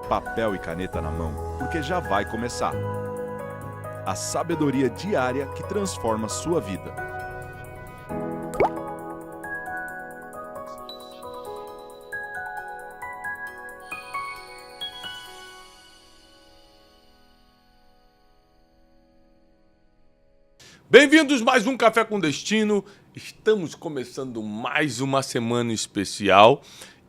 papel e caneta na mão, porque já vai começar. A sabedoria diária que transforma sua vida. Bem-vindos a mais um Café com Destino. Estamos começando mais uma semana especial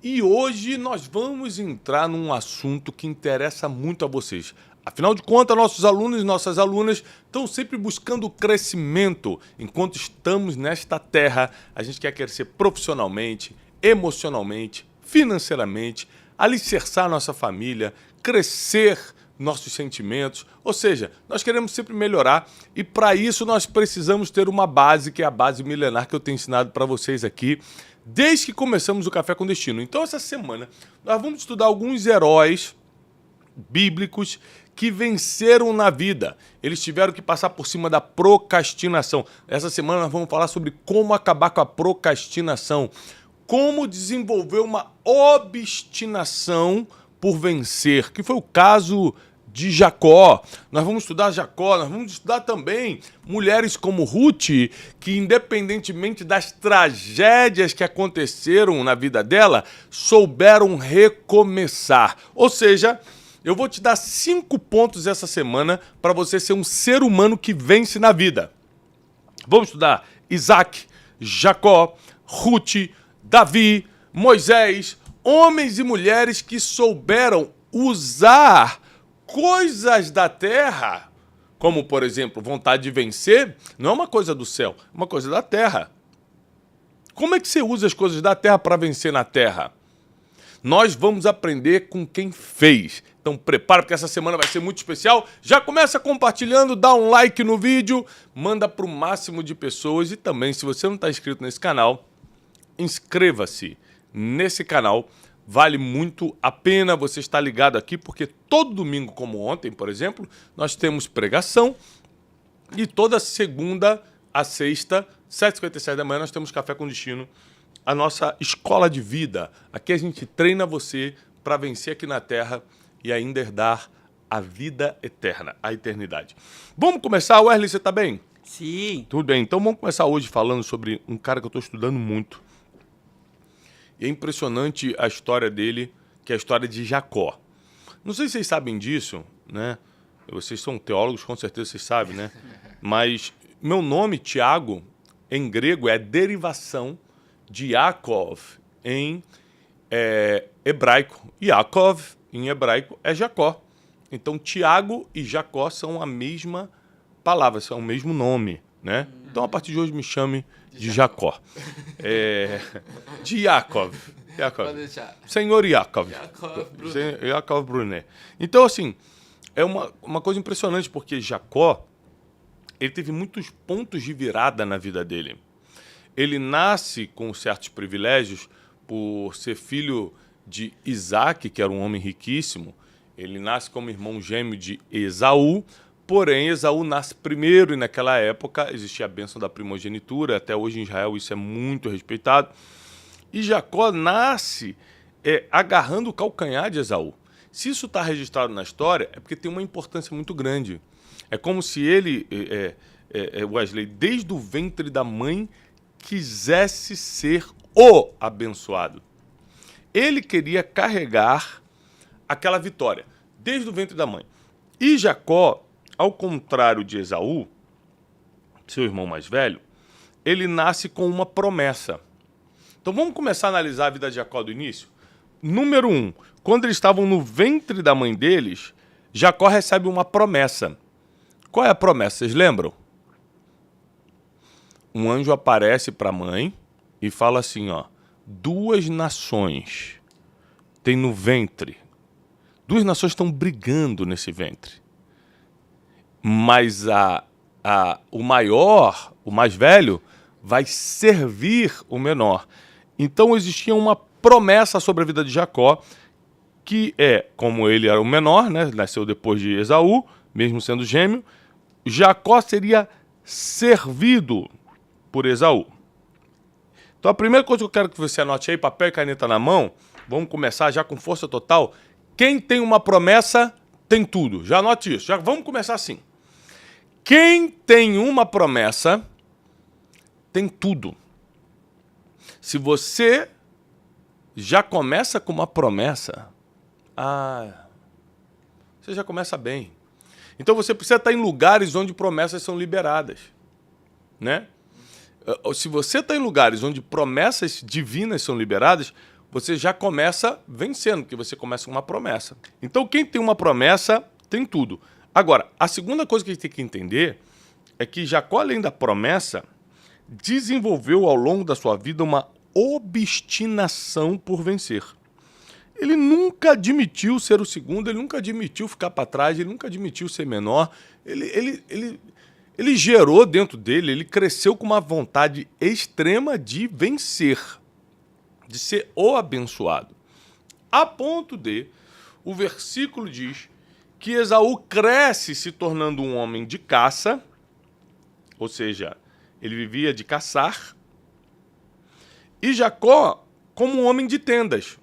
e hoje nós vamos entrar num assunto que interessa muito a vocês. Afinal de contas, nossos alunos e nossas alunas estão sempre buscando crescimento. Enquanto estamos nesta terra, a gente quer crescer profissionalmente, emocionalmente, financeiramente, alicerçar nossa família, crescer nossos sentimentos, ou seja, nós queremos sempre melhorar e para isso nós precisamos ter uma base, que é a base milenar que eu tenho ensinado para vocês aqui desde que começamos o Café com Destino. Então essa semana nós vamos estudar alguns heróis bíblicos que venceram na vida. Eles tiveram que passar por cima da procrastinação. Essa semana nós vamos falar sobre como acabar com a procrastinação, como desenvolver uma obstinação por vencer, que foi o caso de Jacó. Nós vamos estudar Jacó, nós vamos estudar também mulheres como Ruth, que independentemente das tragédias que aconteceram na vida dela, souberam recomeçar. Ou seja, eu vou te dar 5 pontos essa semana para você ser um ser humano que vence na vida. Vamos estudar Isaac, Jacó, Ruth, Davi, Moisés, homens e mulheres que souberam usar coisas da terra, como, por exemplo, vontade de vencer, não é uma coisa do céu, é uma coisa da terra. Como é que você usa as coisas da terra para vencer na terra? Nós vamos aprender com quem fez. Então prepara, porque essa semana vai ser muito especial. Já começa compartilhando, dá um like no vídeo, manda para o máximo de pessoas e também, se você não está inscrito nesse canal, inscreva-se nesse canal. Vale muito a pena você estar ligado aqui, porque todo domingo, como ontem, por exemplo, nós temos pregação e toda segunda a sexta, 7h57 da manhã, nós temos Café com Destino, a nossa escola de vida. Aqui a gente treina você para vencer aqui na Terra e ainda herdar a vida eterna, a eternidade. Vamos começar, Wesley, você está bem? Sim. Tudo bem, então vamos começar hoje falando sobre um cara que eu estou estudando muito. E é impressionante a história dele, que é a história de Jacó. Não sei se vocês sabem disso, né? Vocês são teólogos, com certeza vocês sabem, né? Mas meu nome, Tiago, em grego, é derivação de Yaakov em hebraico. Yaakov, em hebraico, é Jacó. Então, Tiago e Jacó são a mesma palavra, são o mesmo nome, né? Então, a partir de hoje, me chame de Jacó. De Yaakov. Pode deixar. Senhor Yaakov. Yaakov Brunet. Então, assim, é uma coisa impressionante, porque Jacó, ele teve muitos pontos de virada na vida dele. Ele nasce com certos privilégios por ser filho de Isaac, que era um homem riquíssimo. Ele nasce como irmão gêmeo de Esaú. Porém, Esaú nasce primeiro e naquela época existia a bênção da primogenitura. Até hoje em Israel isso é muito respeitado. E Jacó nasce agarrando o calcanhar de Esaú. Se isso está registrado na história, é porque tem uma importância muito grande. É como se ele, Wesley, desde o ventre da mãe, quisesse ser o abençoado. Ele queria carregar aquela vitória, desde o ventre da mãe. E Jacó, ao contrário de Esaú, seu irmão mais velho, ele nasce com uma promessa. Então vamos começar a analisar a vida de Jacó do início? Número 1, quando eles estavam no ventre da mãe deles, Jacó recebe uma promessa. Qual é a promessa? Vocês lembram? Um anjo aparece para a mãe e fala assim, ó, 2 nações tem no ventre. 2 nações estão brigando nesse ventre. Mas o maior, o mais velho, vai servir o menor. Então existia uma promessa sobre a vida de Jacó, que como ele era o menor, né, nasceu depois de Esaú, mesmo sendo gêmeo, Jacó seria servido por Esaú. Então a primeira coisa que eu quero que você anote aí, papel e caneta na mão, vamos começar já com força total. quem tem uma promessa tem tudo. Já anote isso. Já vamos começar assim. Quem tem uma promessa tem tudo. Se você já começa com uma promessa, você já começa bem. Então você precisa estar em lugares onde promessas são liberadas, né? Se você está em lugares onde promessas divinas são liberadas, você já começa vencendo, porque você começa com uma promessa. Então quem tem uma promessa tem tudo. Agora, a segunda coisa que a gente tem que entender é que Jacó, além da promessa, desenvolveu ao longo da sua vida uma obstinação por vencer. Ele nunca admitiu ser o segundo, ele nunca admitiu ficar para trás, ele nunca admitiu ser menor. Ele gerou dentro dele, ele cresceu com uma vontade extrema de vencer, de ser o abençoado. A ponto de, o versículo diz que Esaú cresce se tornando um homem de caça, ou seja, ele vivia de caçar, e Jacó como um homem de tendas.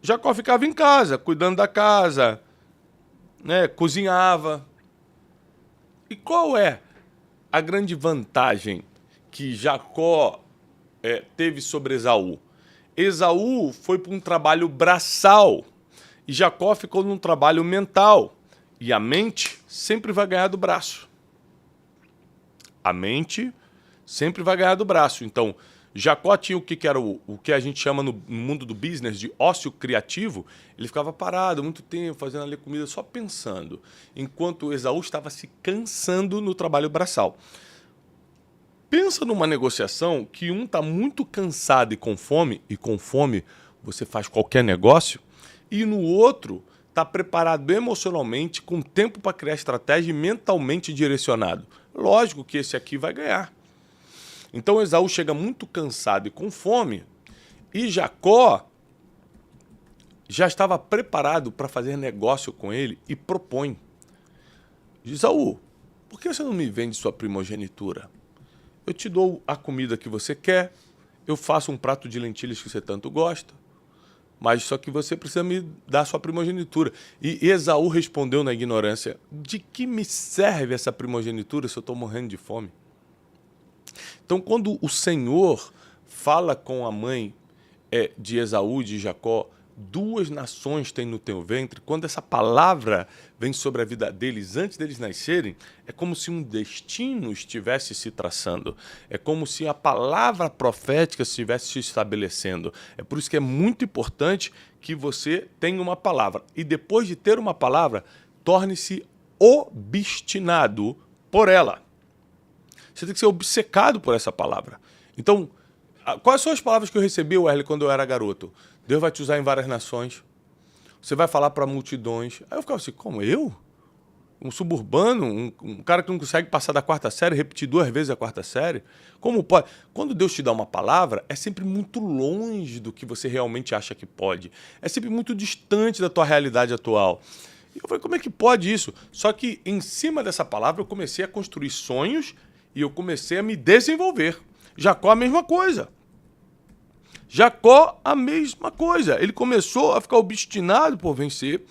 Jacó ficava em casa, cuidando da casa, né, cozinhava. E qual é a grande vantagem que Jacó teve sobre Esaú? Esaú foi para um trabalho braçal e Jacó ficou num trabalho mental. E a mente sempre vai ganhar do braço. A mente sempre vai ganhar do braço. Então, Jacó tinha o que era o que a gente chama no mundo do business de ócio criativo. Ele ficava parado muito tempo, fazendo ali comida, só pensando. Enquanto Esaú estava se cansando no trabalho braçal. Pensa numa negociação que um está muito cansado e com fome você faz qualquer negócio, e no outro está preparado emocionalmente, com tempo para criar estratégia e mentalmente direcionado. Lógico que esse aqui vai ganhar. Então Esaú chega muito cansado e com fome, e Jacó já estava preparado para fazer negócio com ele e propõe. Esaú, por que você não me vende sua primogenitura? Eu te dou a comida que você quer, eu faço um prato de lentilhas que você tanto gosta, mas só que você precisa me dar sua primogenitura. E Esaú respondeu na ignorância, de que me serve essa primogenitura se eu estou morrendo de fome? Então, quando o Senhor fala com a mãe de Esaú e de Jacó, 2 nações têm no teu ventre, quando essa palavra vem sobre a vida deles antes deles nascerem, é como se um destino estivesse se traçando. É como se a palavra profética estivesse se estabelecendo. É por isso que é muito importante que você tenha uma palavra. E depois de ter uma palavra, torne-se obstinado por ela. Você tem que ser obcecado por essa palavra. Então, quais são as palavras que eu recebi, Wesley, quando eu era garoto? Deus vai te usar em várias nações. Você vai falar para multidões. Aí eu ficava assim, como eu? Um suburbano, um cara que não consegue passar da 4ª série, repetir 2 vezes a 4ª série? Como pode? Quando Deus te dá uma palavra, é sempre muito longe do que você realmente acha que pode. É sempre muito distante da tua realidade atual. E eu falei, como é que pode isso? Só que em cima dessa palavra eu comecei a construir sonhos e eu comecei a me desenvolver. Jacó a mesma coisa. Jacó a mesma coisa. Ele começou a ficar obstinado por vencer,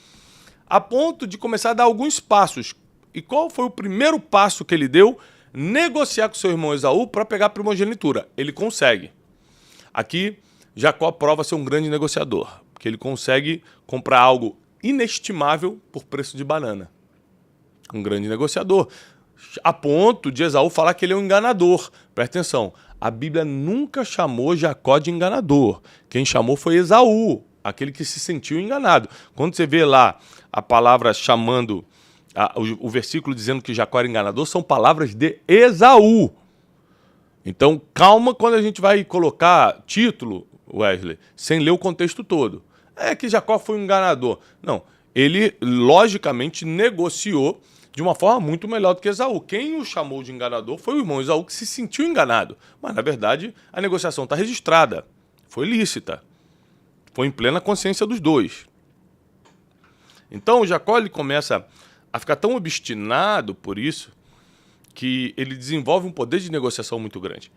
a ponto de começar a dar alguns passos. E qual foi o primeiro passo que ele deu? Negociar com seu irmão Esaú para pegar a primogenitura. Ele consegue. Aqui, Jacó prova ser um grande negociador, porque ele consegue comprar algo inestimável por preço de banana. Um grande negociador. A ponto de Esaú falar que ele é um enganador. Presta atenção, a Bíblia nunca chamou Jacó de enganador. Quem chamou foi Esaú, aquele que se sentiu enganado. Quando você vê lá a palavra chamando, o versículo dizendo que Jacó era enganador, são palavras de Esaú. Então, calma quando a gente vai colocar título, Wesley, sem ler o contexto todo. É que Jacó foi um enganador. Não, ele logicamente negociou de uma forma muito melhor do que Esaú. Quem o chamou de enganador foi o irmão Esaú, que se sentiu enganado. Mas, na verdade, a negociação está registrada. Foi lícita. Foi em plena consciência dos dois. Então, Jacó ele começa a ficar tão obstinado por isso que ele desenvolve um poder de negociação muito grande.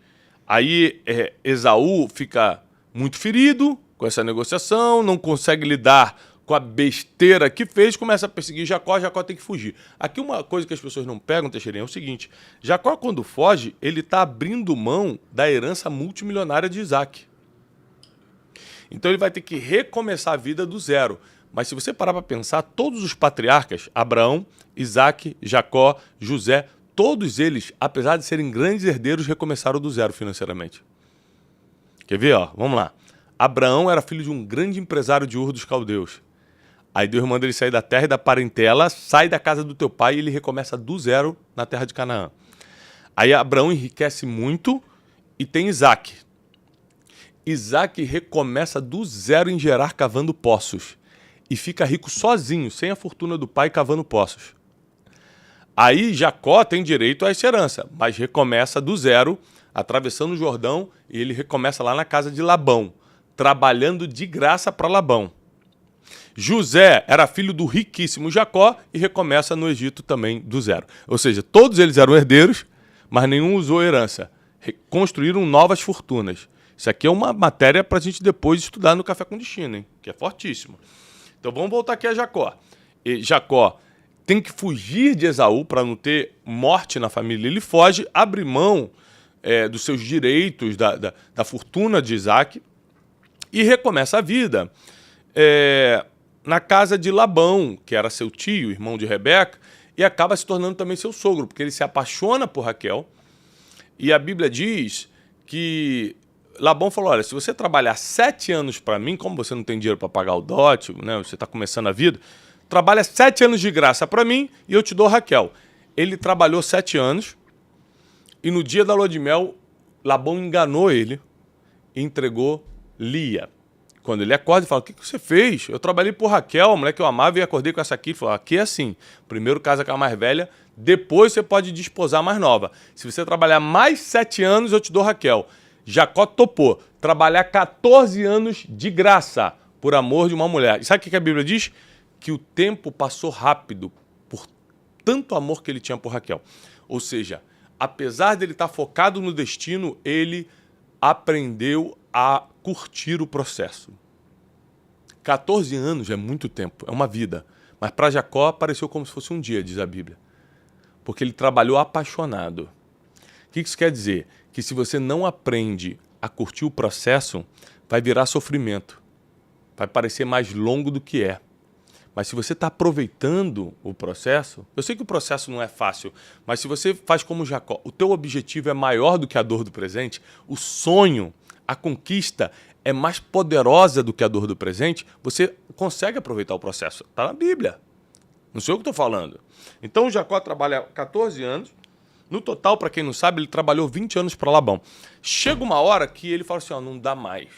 Aí, Esaú fica muito ferido com essa negociação, não consegue lidar com a besteira que fez, começa a perseguir Jacó, Jacó tem que fugir. Aqui uma coisa que as pessoas não pegam, Teixeirinha, é o seguinte: Jacó, quando foge, ele está abrindo mão da herança multimilionária de Isaac. Então ele vai ter que recomeçar a vida do zero. Mas se você parar para pensar, todos os patriarcas, Abraão, Isaac, Jacó, José, todos eles, apesar de serem grandes herdeiros, recomeçaram do zero financeiramente. Quer ver? Ó? Vamos lá. Abraão era filho de um grande empresário de Ur dos Caldeus. Aí Deus manda ele sair da terra e da parentela, sai da casa do teu pai e ele recomeça do zero na terra de Canaã. Aí Abraão enriquece muito e tem Isaac. Isaac recomeça do zero em Gerar cavando poços. E fica rico sozinho, sem a fortuna do pai, cavando poços. Aí Jacó tem direito a essa herança, mas recomeça do zero, atravessando o Jordão, e ele recomeça lá na casa de Labão, trabalhando de graça para Labão. José era filho do riquíssimo Jacó e recomeça no Egito também do zero. Ou seja, todos eles eram herdeiros, mas nenhum usou herança. Construíram novas fortunas. Isso aqui é uma matéria para a gente depois estudar no Café com Destino, hein? Que é fortíssimo. Então vamos voltar aqui a Jacó. E Jacó tem que fugir de Esaú para não ter morte na família. Ele foge, abre mão dos seus direitos, da fortuna de Isaac e recomeça a vida na casa de Labão, que era seu tio, irmão de Rebeca, e acaba se tornando também seu sogro, porque ele se apaixona por Raquel. E a Bíblia diz que Labão falou: olha, se você trabalhar 7 anos para mim, como você não tem dinheiro para pagar o dote, né, você está começando a vida, trabalha 7 anos de graça para mim e eu te dou Raquel. Ele trabalhou 7 anos e no dia da lua de mel, Labão enganou ele e entregou Lia. Quando ele acorda e fala: o que você fez? Eu trabalhei por Raquel, a mulher que eu amava, e acordei com essa aqui. Ele falou: aqui é assim, primeiro casa com a mais velha, depois você pode desposar a mais nova. Se você trabalhar mais 7 anos, eu te dou Raquel. Jacó topou trabalhar 14 anos de graça por amor de uma mulher. E sabe o que a Bíblia diz? Que o tempo passou rápido por tanto amor que ele tinha por Raquel. Ou seja, apesar dele estar focado no destino, ele aprendeu a curtir o processo. 14 anos é muito tempo, é uma vida. Mas para Jacó pareceu como se fosse um dia, diz a Bíblia. Porque ele trabalhou apaixonado. O que isso quer dizer? Que se você não aprende a curtir o processo, vai virar sofrimento. Vai parecer mais longo do que é. Mas se você está aproveitando o processo, eu sei que o processo não é fácil, mas se você faz como Jacó, o teu objetivo é maior do que a dor do presente, o sonho, a conquista é mais poderosa do que a dor do presente, você consegue aproveitar o processo. Está na Bíblia. Não sei o que estou falando. Então, Jacó trabalha 14 anos. No total, para quem não sabe, ele trabalhou 20 anos para Labão. Chega uma hora que ele fala assim: ó, não dá mais.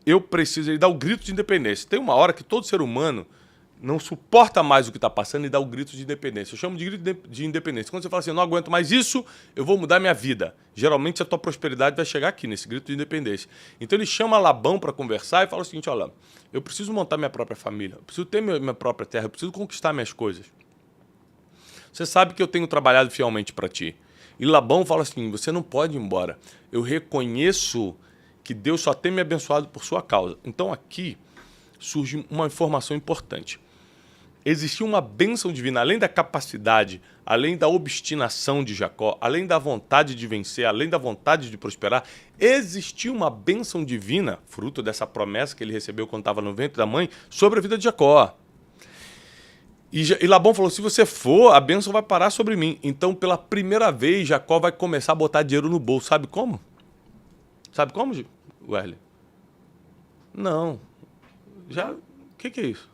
Eu preciso... Ele dá o grito de independência. Tem uma hora que todo ser humano não suporta mais o que está passando e dá o grito de independência. Eu chamo de grito de independência. Quando você fala assim: eu não aguento mais isso, eu vou mudar minha vida. Geralmente a tua prosperidade vai chegar aqui, nesse grito de independência. Então ele chama Labão para conversar e fala o seguinte: olha, eu preciso montar minha própria família, eu preciso ter minha própria terra, eu preciso conquistar minhas coisas. Você sabe que eu tenho trabalhado fielmente para ti. E Labão fala assim: você não pode ir embora. Eu reconheço que Deus só tem me abençoado por sua causa. Então aqui surge uma informação importante. Existia uma bênção divina, além da capacidade, além da obstinação de Jacó, além da vontade de vencer, além da vontade de prosperar, existia uma bênção divina, fruto dessa promessa que ele recebeu quando estava no ventre da mãe, sobre a vida de Jacó. E Labão falou: se você for, a bênção vai parar sobre mim. Então, pela primeira vez, Jacó vai começar a botar dinheiro no bolso. Sabe como? Sabe como, Wesley? Não. Já... O que é isso?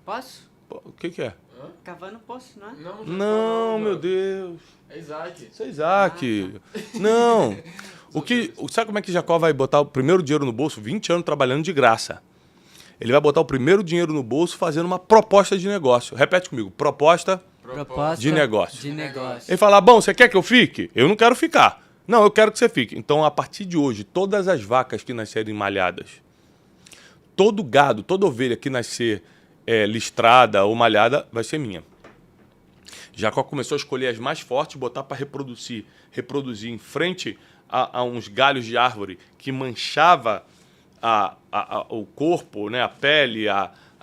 Posso? O que é? Cavando poço, não é? Não, meu Deus. É Isaac. Isso é Isaac. Não. Sabe como é que Jacó vai botar o primeiro dinheiro no bolso? 20 anos trabalhando de graça. Ele vai botar o primeiro dinheiro no bolso fazendo uma proposta de negócio. Repete comigo. Proposta de negócio. De negócio. Ele fala: bom, você quer que eu fique? Eu não quero ficar. Não, eu quero que você fique. Então, a partir de hoje, todas as vacas que nascerem malhadas, todo gado, toda ovelha que nascer listrada ou malhada, vai ser minha. Jacó começou a escolher as mais fortes, botar para reproduzir em frente a uns galhos de árvore que manchava o corpo, né, a pele,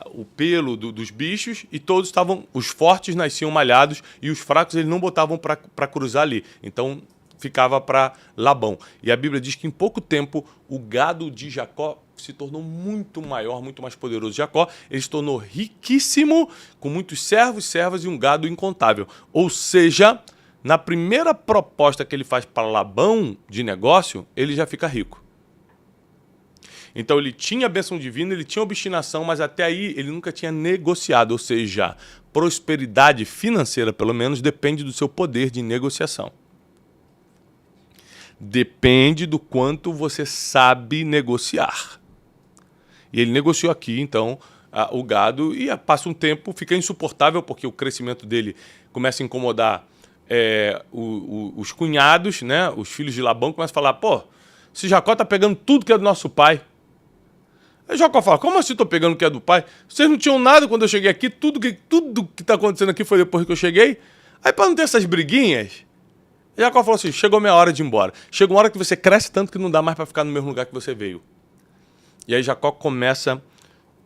o pelo dos bichos e todos estavam, os fortes nasciam malhados e os fracos eles não botavam para cruzar ali. Então ficava para Labão. E a Bíblia diz que em pouco tempo o gado de Jacó se tornou muito maior, muito mais poderoso. Jacó, ele se tornou riquíssimo, com muitos servos, servas e um gado incontável. Ou seja, na primeira proposta que ele faz para Labão de negócio, ele já fica rico. Então ele tinha a bênção divina, ele tinha obstinação, mas até aí ele nunca tinha negociado. Ou seja, prosperidade financeira, pelo menos, depende do seu poder de negociação. Depende do quanto você sabe negociar. E ele negociou aqui, então, o gado, e passa um tempo, fica insuportável, porque o crescimento dele começa a incomodar os cunhados, né? Os filhos de Labão começam a falar, pô, esse Jacó tá pegando tudo que é do nosso pai. Aí Jacó fala, como assim tô pegando o que é do pai? Vocês não tinham nada quando eu cheguei aqui, tudo que tá acontecendo aqui foi depois que eu cheguei. Aí para não ter essas briguinhas, Jacó falou assim, chegou minha hora de ir embora. Chega uma hora que você cresce tanto que não dá mais para ficar no mesmo lugar que você veio. E aí Jacó começa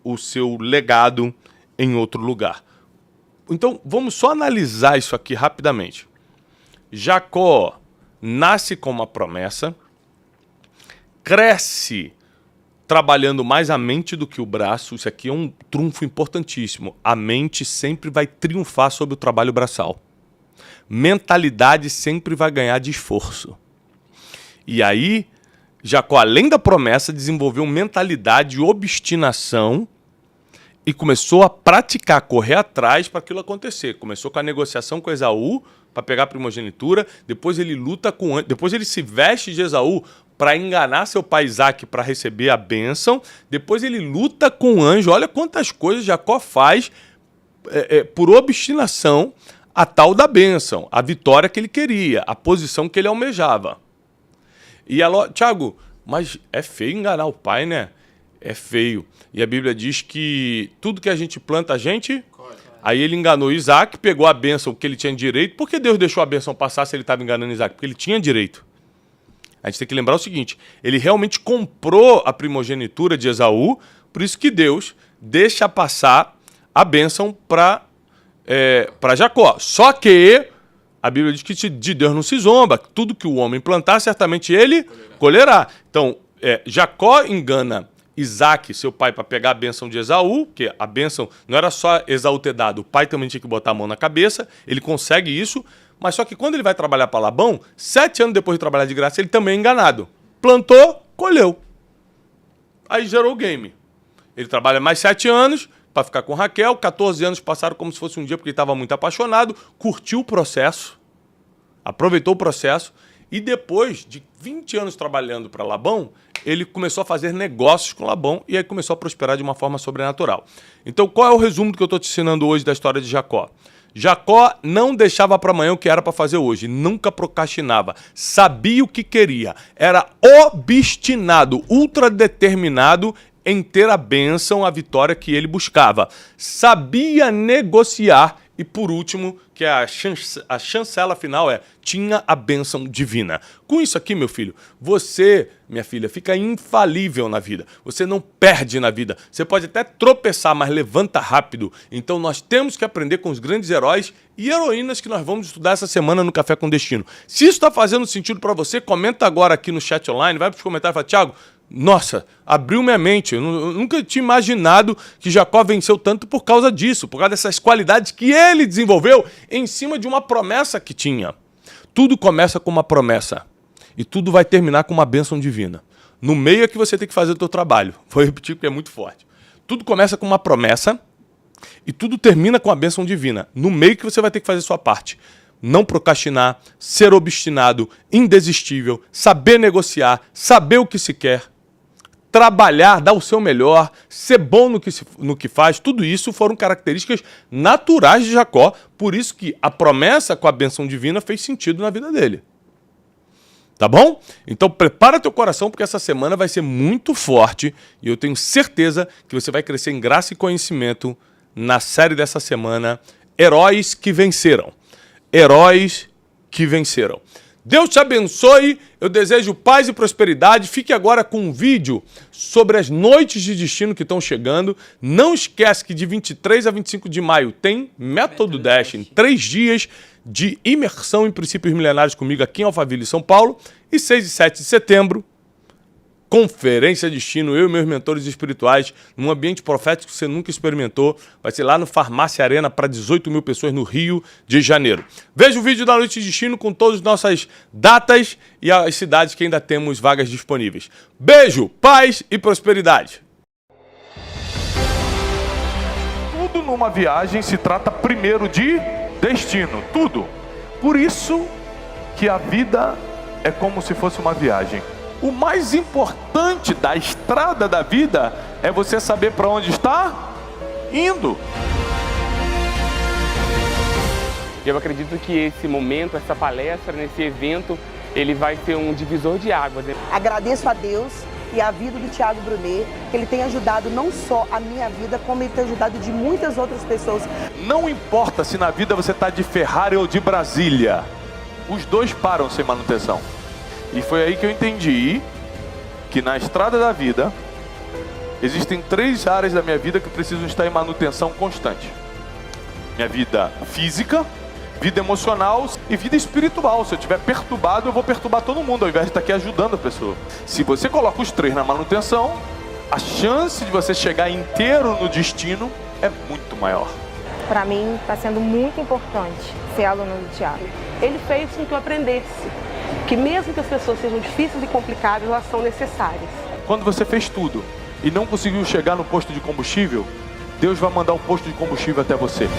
o seu legado em outro lugar. Então vamos só analisar isso aqui rapidamente. Jacó nasce com uma promessa, cresce trabalhando mais a mente do que o braço. Isso aqui é um trunfo importantíssimo. A mente sempre vai triunfar sobre o trabalho braçal. Mentalidade sempre vai ganhar de esforço. E aí, Jacó, além da promessa, desenvolveu mentalidade e obstinação e começou a praticar, correr atrás para aquilo acontecer. Começou com a negociação com Esaú para pegar a primogenitura, depois ele luta com, depois ele se veste de Esaú para enganar seu pai Isaac para receber a bênção. Depois ele luta com o anjo. Olha quantas coisas Jacó faz por obstinação a tal da bênção, a vitória que ele queria, a posição que ele almejava. E ela, Tiago, mas é feio enganar o pai, né? É feio. E a Bíblia diz que tudo que a gente planta, a gente... Aí ele enganou Isaac, pegou a bênção que ele tinha direito. Por que Deus deixou a bênção passar se ele estava enganando Isaac? Porque ele tinha direito. A gente tem que lembrar o seguinte, ele realmente comprou a primogenitura de Esaú, por isso que Deus deixa passar a bênção para Jacó. Só que a Bíblia diz que de Deus não se zomba, tudo que o homem plantar, certamente ele colherá. Então, Jacó engana Isaac, seu pai, para pegar a bênção de Esaú, porque a bênção não era só Esaú ter dado, o pai também tinha que botar a mão na cabeça, ele consegue isso. Mas só que quando ele vai trabalhar para Labão, 7 anos depois de trabalhar de graça, ele também é enganado. Plantou, colheu. Aí gerou o game. Ele trabalha mais 7 anos para ficar com Raquel, 14 anos passaram como se fosse um dia porque ele estava muito apaixonado, curtiu o processo, aproveitou o processo e depois de 20 anos trabalhando para Labão, ele começou a fazer negócios com Labão e aí começou a prosperar de uma forma sobrenatural. Então qual é o resumo do que eu estou te ensinando hoje da história de Jacó? Jacó não deixava para amanhã o que era para fazer hoje, nunca procrastinava, sabia o que queria, era obstinado, ultradeterminado em ter a bênção, a vitória que ele buscava. Sabia negociar e, por último, que a chancela final tinha a bênção divina. Com isso aqui, meu filho, você, minha filha, fica infalível na vida. Você não perde na vida. Você pode até tropeçar, mas levanta rápido. Então nós temos que aprender com os grandes heróis e heroínas que nós vamos estudar essa semana no Café com Destino. Se isso está fazendo sentido para você, comenta agora aqui no chat online, vai para os comentários e fala, Tiago, nossa, abriu minha mente. Eu nunca tinha imaginado que Jacó venceu tanto por causa disso, por causa dessas qualidades que ele desenvolveu em cima de uma promessa que tinha. Tudo começa com uma promessa e tudo vai terminar com uma bênção divina. No meio é que você tem que fazer o teu trabalho. Vou repetir porque é muito forte. Tudo começa com uma promessa e tudo termina com a bênção divina. No meio que você vai ter que fazer a sua parte. Não procrastinar, ser obstinado, indesistível, saber negociar, saber o que se quer, trabalhar, dar o seu melhor, ser bom no que faz, tudo isso foram características naturais de Jacó, por isso que a promessa com a bênção divina fez sentido na vida dele. Tá bom? Então prepara teu coração porque essa semana vai ser muito forte e eu tenho certeza que você vai crescer em graça e conhecimento na série dessa semana, Heróis que Venceram. Heróis que Venceram. Deus te abençoe, eu desejo paz e prosperidade. Fique agora com um vídeo sobre as noites de destino que estão chegando. Não esquece que de 23 a 25 de maio tem Método Dash, em 3 dias de imersão em princípios milenares comigo aqui em Alphaville, São Paulo. E 6 e 7 de setembro, Conferência Destino, eu e meus mentores espirituais, num ambiente profético que você nunca experimentou. Vai ser lá no Farmácia Arena para 18 mil pessoas no Rio de Janeiro. Veja o vídeo da Noite de Destino com todas as nossas datas e as cidades que ainda temos vagas disponíveis. Beijo, paz e prosperidade. Tudo numa viagem se trata primeiro de destino, tudo. Por isso que a vida é como se fosse uma viagem. O mais importante da estrada da vida é você saber para onde está indo. Eu acredito que esse momento, essa palestra, nesse evento, ele vai ser um divisor de águas. Agradeço a Deus e a vida do Thiago Brunet, que ele tem ajudado não só a minha vida, como ele tem ajudado de muitas outras pessoas. Não importa se na vida você está de Ferrari ou de Brasília, os dois param sem manutenção. E foi aí que eu entendi que na estrada da vida existem 3 áreas da minha vida que precisam estar em manutenção constante. Minha vida física, vida emocional e vida espiritual. Se eu estiver perturbado, eu vou perturbar todo mundo, ao invés de estar aqui ajudando a pessoa. Se você coloca os 3 na manutenção, a chance de você chegar inteiro no destino é muito maior. Para mim, está sendo muito importante ser aluno do Thiago. Ele fez com que eu aprendesse que mesmo que as pessoas sejam difíceis e complicadas, elas são necessárias. Quando você fez tudo e não conseguiu chegar no posto de combustível, Deus vai mandar um posto de combustível até você.